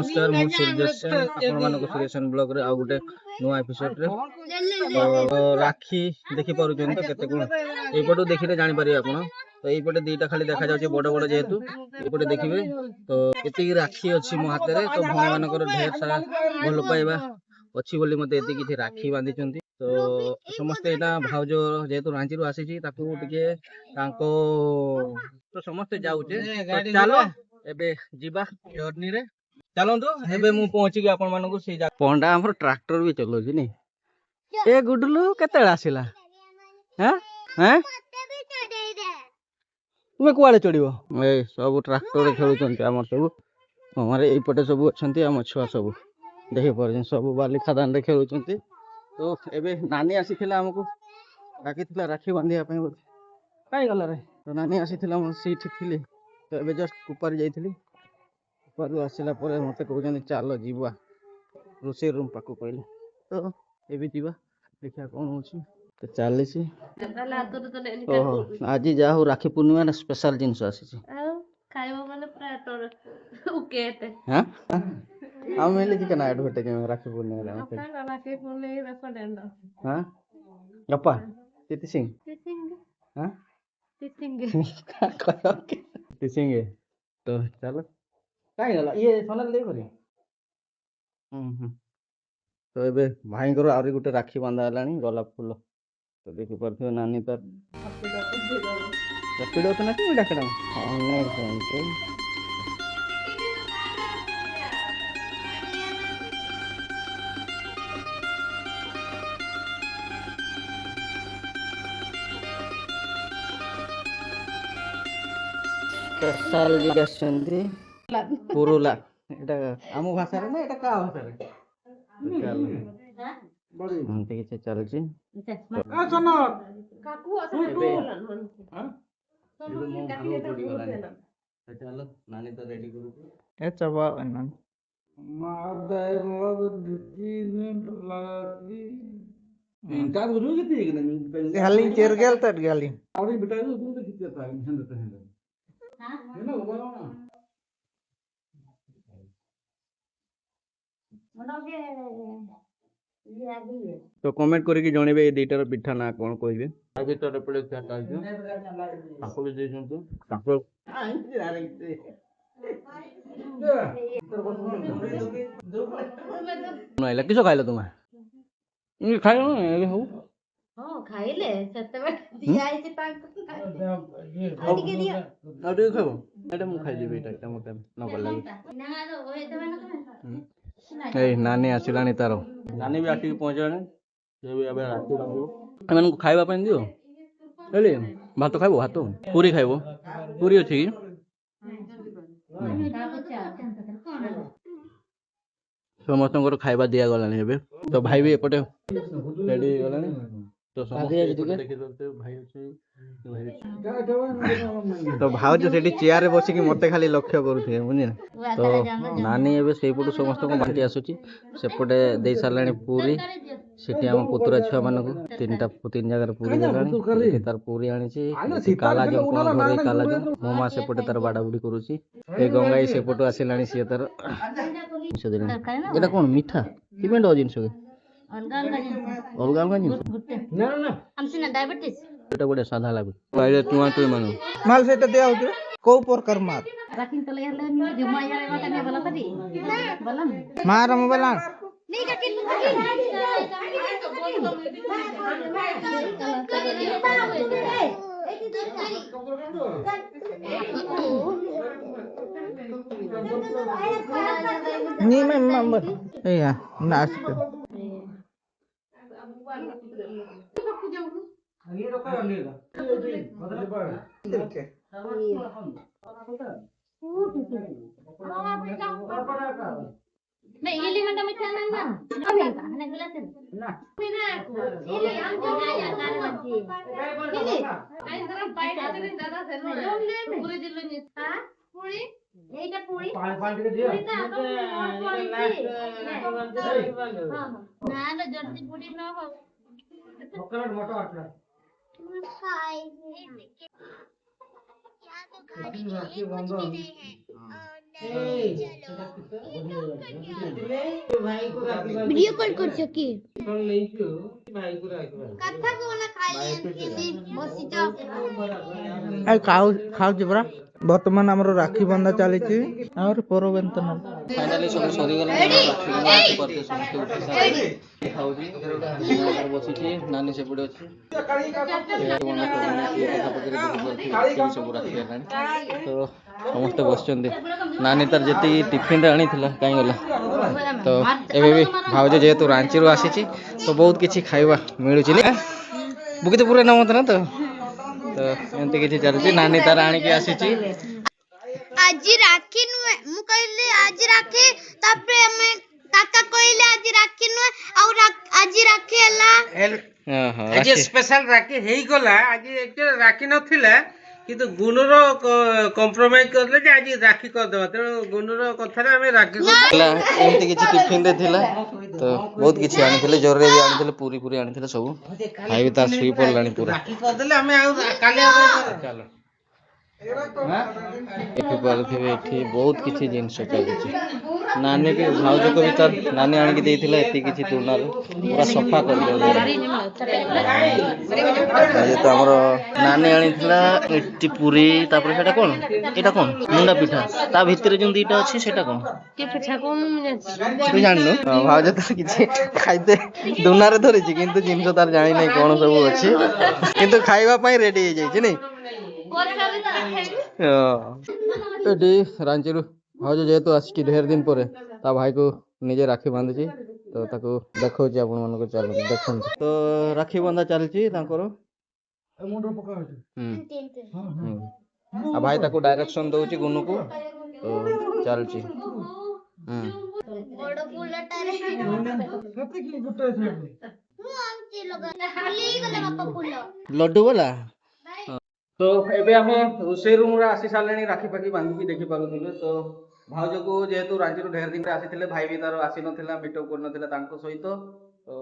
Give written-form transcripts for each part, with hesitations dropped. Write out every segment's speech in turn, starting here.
नमस्कार मु सूर्यसेन आपण मानको सूर्यसेन ब्लॉग रे आ गुटे नुआ एपिसोड रे राखी देखि पारुछन तो केते कोन एपटो देखिले जानि पारि आपण तो एपटे दीटा खाली देखा जाउछ बड़ बड़ जेहेतु एपटे देखिबे तो एति राखी अछि मो हाथ रे तो भणी मानकर ढेर सारा भल पाइबा अछि बोली मते एति किछि राखी बांधी चंती तो समस्त एटा भाउजो जेहेतु रांची रु आसी छी ताकू टिके तांको तो समस्त जाउछे तो चलो एबे जीवा जर्नी रे चलंतु एबे मु पहुंची गया आपण मानकु से पंडा हमर ट्रैक्टर भी चलो छी नी ए गुडलू केते आसीला हैं हैं तुमे कुआले चढ़िबो ए सब ट्रैक्टर रे खेलुचंती हमर सब हमर एई पटे सब अछंती हम छुआ सब देखि परजन सब बाली खदान रे खेलुचंती तो एबे नानी आसीथिला हमकु डाकिथिला राखी बांधिया पय काई गला रे तो नानी आसीथिला हम सीट थिली तो एबे जस्ट ऊपर जाइथिली ऊपर आसिला परे मते कहउचंती चलो जीवा रोसे रूम पाकु कहले तो एबे जीवा देखिया कोन होची तो चली छी ओहो आज जा हो राखी पूर्णिमा ना स्पेशल जिंस आसी छी खाइबो माने पूरा तोर उकेते हां हम मेले की कना एडवर्टाइज में राखी पूर्णिमा रे राखी पूर्णिमा रेस्टोरेंट हां गप्पा तिति सिंह हां तिति सिंह तो चलो काई गला ये सोनल दे करी तो एबे भाई को आरी गुटे राखी बांधा हलानी गोलाप फूल तो देखि परथियो नानी तर रपिडो तो नहीं डाकड़ा ऑनलाइन फोन पे साल जिगासंदी पुरुला एटा आमो भाषा रे ना एटा का भाषा रे चल बड़ी हमते के चल छी ए सोनो काकू असले बोलन हां सोनो काकी तो बोलन चलो नानी तो रेडी करू ए चबा अनन मादर लग दुती मिनट लगी का गुरु के ठीक नहीं गाली चेर गेल तट गाली और बेटा तू तो कितने था हिंद तो हिंद हां है ना बोलो ना तो कमेंट करके जणेबे ए दुईटार पिठा ना कोन कहबे आ भीतर पड़े क्या काजू ताको भी दे जंतु ताको नाइला किसो खाइला तुम इ खाइलो ए हो हां खाइले सतबे दिया आइ छै ताको खाइ के दिया आ दे खाबो एटा मु खाइ देबे एटा मते न गल लागी ना तो ओए देबे न ए नानी आसिलानी तारो नानी भी आसी पहुंचलानी ये भी अबे राखी बांधो एमन को खाइबा पन दियो एले भात खाइबो भात पूरी खाइबो पूरी अछि समस्त खाइबा दिया गलानी एबे तो भाई भी एपटे रेडी गलानी तो समस्त देखि दते भाई अछि तो भाउज सेठी चेयर रे बसी कि मते खाली लक्ष्य करूथे बुझी ना तो नानी एबे सेई पटु समस्त को बांटी आसुची सेपटे देई सालानी पूरी सेठी हम पुत्रा छुआ मानको तीन जगह पूरी देलानी तार पूरी आनी छी काला जो कोन घरे काला जो मोमा सेपटे तार बाडा बुडी करूची ए गंगाई सेपटु आसिलानी से तार एटा कोन मीठा किमेंड जिंस अलगा जिंस ना ना हमसे ना डायबिटीज एटा बडे साधा लागु पहिले तुआ मानो माल सेटा दे आउ को प्रकार मार राखिन तले हले नि जुमा यार एवा तने बला तदी बलम मार हम बला नहीं काकी नहीं मैं नंबर ए या नाच ये रोका लेगा बदले पड़ ठीक नहीं ये लिखा मिठा ना अबे खाने गिलास ना बिना ये हम जो आया गान मची ये आई तरफ बाइट आते दिन दादा से नो पूरी दिलो नि हां पूरी এইটা পুরি পাঁচ টাকা দিও हां ना ना जल्दी पूरी ना हो चॉकलेट मोटा आटला खाई वीडियो कॉल कर सकी कथा कोना खाई बसिच ଖାଉଛି ପରା ବର୍ତ୍ତମାନ ଆମର ରାକ୍ଷୀ ବନ୍ଧା ଚାଲିଛି ଆହୁରି ପରବେନ୍ତନ ଫାଇନାଲି ସବୁ ସରିଗଲାଣି ରାକ୍ଷୀ ବନ୍ଧା ଦେଖିପାରୁଥିବେ ସମସ୍ତେ ଉଠି ସାରିଲେଣି ଖାଉଛି ବସିଛି ନାନୀ ସେପଟେ ଅଛି ସବୁ ରାକ୍ଷୀ ହେଲାଣି ତ ସମସ୍ତେ ବସିଛନ୍ତି ନାନୀ ତାର ଯେତିକି ଟିଫିନରେ ଆଣିଥିଲା କାହିଁ ଗଲା ତ ଏବେ ବି ଭାଉଜ ଯେହେତୁ ରାଞ୍ଚିରୁ ଆସିଛି ତ ବହୁତ କିଛି ଖାଇବା ମିଳୁଛି ବୁକିତେ ପୁରା ନ ମତେ ନା ତ ଏମିତି କିଛି ଚାଲିଛି ନାନୀ ତାର ଆଣିକି ଆସିଛି आज राखी नुए मु कहले आज राखी तापरे हमें काका कहले आज राखी नुए और आज राखी हला आज स्पेशल राखी हेई गला आज एक्चुअली राखी नथिला किंतु गुणर कॉम्प्रोमाइज करले जे आज राखी कर देबा तेणु गुणर कथा रे हमें राखी एमती किछि टिफिन रे थिला तो बहुत किछि आनिथिले जोरे भी आनिथिले पूरी पूरी आनिथिले सब भाई भी तार सुई पड़लानी पूरा राखी कर देले हमें काले चलो एठी बहुत किछि जिंस चालिछि नानी के भाउज को भी तार नानी आनि के देथिला एति किछि तुलनार पूरा सफा कर दे ये तो हमरो नानी आनिथिला एति पूरी तापर सेटा कोन एटा कोन मुंडा पिठा ता भितरे जों दीटा अछि सेटा कोन के पिठा कोन तू जाननु भाउज तो किछि खाइते दुनारे धरिछि किंतु जिंस तार जानि नै कोन सब अछि किंतु खाइबा पई रेडी हे जाइछि नै एटी रांचीरू भाउज जेहेतु आसी ढेर दिन पर ता भाई को निजे राखी बांधुची तो ताको देखौची आपण मन को चल देखन तो राखी बांधा चलची तांकर आ भाई ताको डायरेक्शन दउची गुनु को तो चलची बड़ फुलटारे कते की गुटे छै मु आंची लगा फुली गले बापा फुल लड्डू वाला तो एबे हम रोसे रूम रे आसी सालेनी राखी पाखी बांधी देखि पारुथिबे तो भाउज को जेहेतु रांची ढेर दिन आसीथिले भाई भी तार आसी नथिला मीटअप कर नथिला तांको सहित तो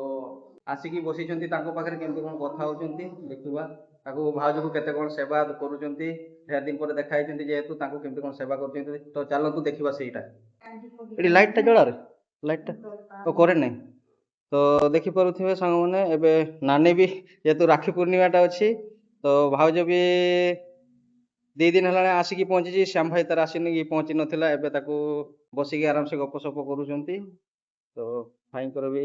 आसिकी बसिचंती तांको पाखरे केमते कोन कथा होचंती देखिबा ताको भाउज को केते कोन सेवा करूचंती ढेर दिन पर देखा आइचंती जेहेतु तांको केमते कोन सेवा करचंती तो चलंतु देखिबा सेटा एडी लाइट टा जळा रे लाइट टा तो करे नै तो देखि पारुथिबे संग माने एबे नानी भी जेहेतु राखी पूर्णिमा टा अछि तो भाउज भी 2 दिन हला आसिकी पहुंची श्याम भाई तार आसिनी की पहुंची नथिला एबे ताको बसिकी आराम से गप सप करूचंती तो भाई कर भी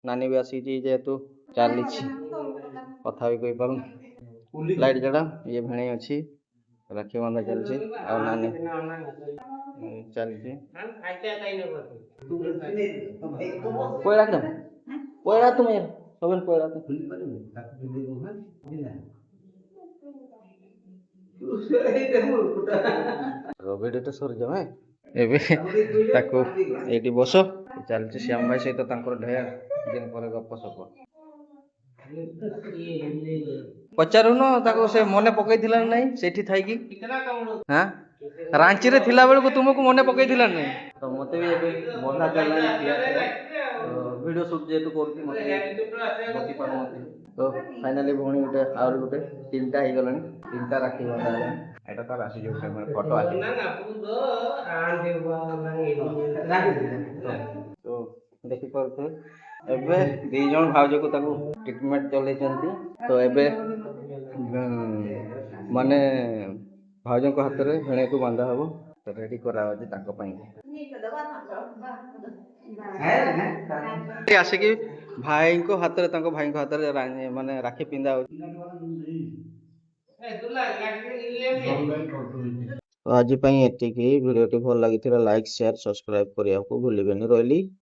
नानी भी आसी जेहेतु चली कथा भी कहि पारु लाइट जड़ा ये भेणे अछि राखी बांधा चलछि आ नानी चलछि कोइला एकदम कोइला तुम सबन कोइला तो रविडे सर जाओ एबे ताको एटी बस चलछि श्याम भाई सहित तांकर ढेर दिन पर गप सप पचारू न ताको से मने पकई थिला नै सेठी थाई की हां रांची रे थिला बेल को तुमको मने पकई थिला नै तो मते भी एबे बंधा चला वीडियो शूट जेतु करती मते बसी पार मते तो फाइनली भोणी उठे और गुटे तीनटा ही गलानी तीनटा राखी बंधा एटा तार आसी जो फोटो आसी ना ना पूरो आन देबा राखी तो देखि परथे एबे दी जण भाउज को ताको ट्रीटमेंट चले चंती तो एबे माने भाउज को हाथ रे भेणे को बांधा हबो तो रेडी करा होजे ताको पई आसे कि भाई को हाथ रे ताको भाई को हाथ रे माने राखी पिंदा हो तो आज पई एतिकी वीडियो टी भल लागिथिला लाइक शेयर सब्सक्राइब करिया को भूलिबेनी रहली।